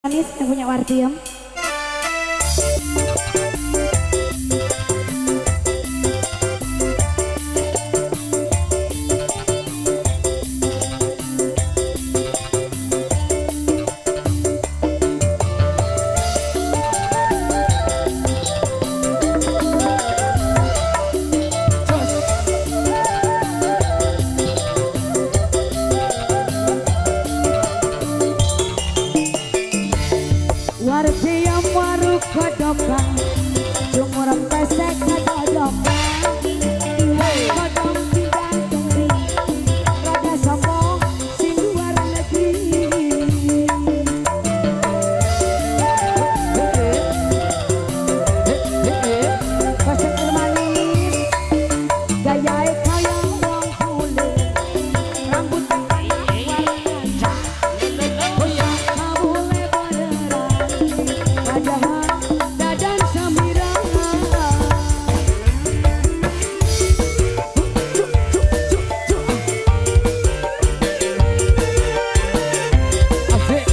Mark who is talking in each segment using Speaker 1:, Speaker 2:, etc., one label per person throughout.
Speaker 1: Anis yang punya Wartiem. Wartiem warung kodokan, jumuran pesek kodokan. Kodok tidak teri, rada sombong sing luar negeri. Pesek manis, gaya kaya wong kulit, rambut warna kabule beneran. Dadan samirama. Asik.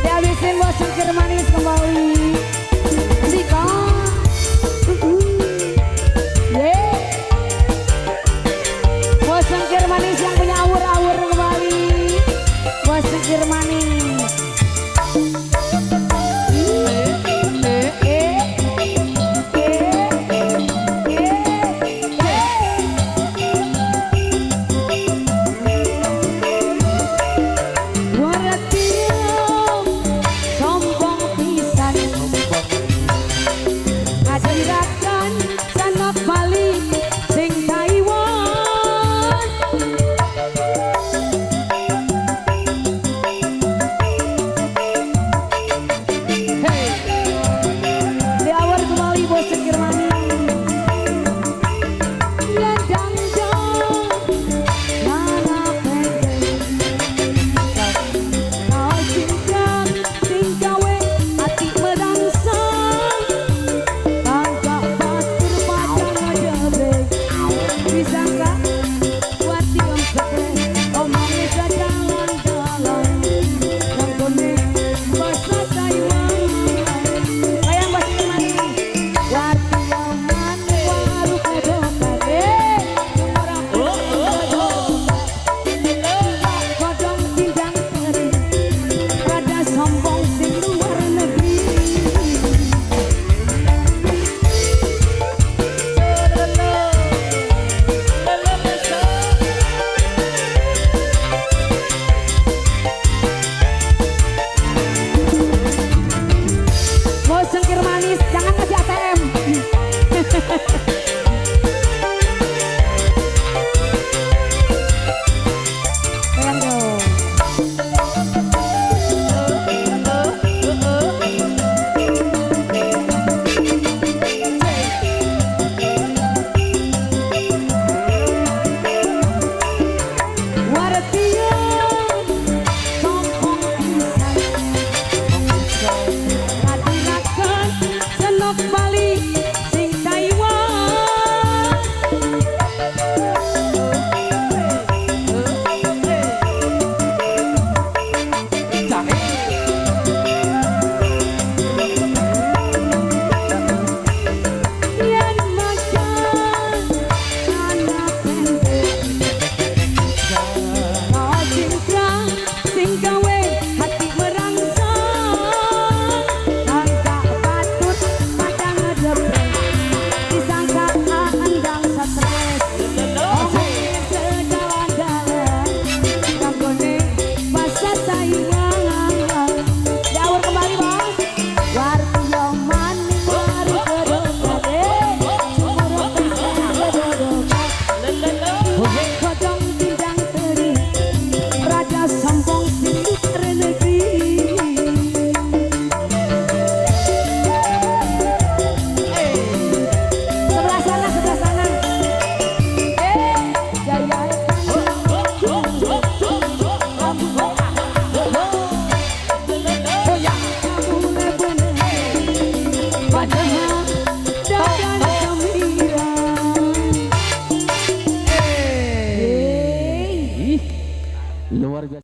Speaker 1: Dihabisin bos singkir manis kembali. Sika. Yeah. Bos singkir manis yang punya awur-awur kembali. Bos singkir manis. Sengkir manis, jangan kasih ATM. Goyang dong.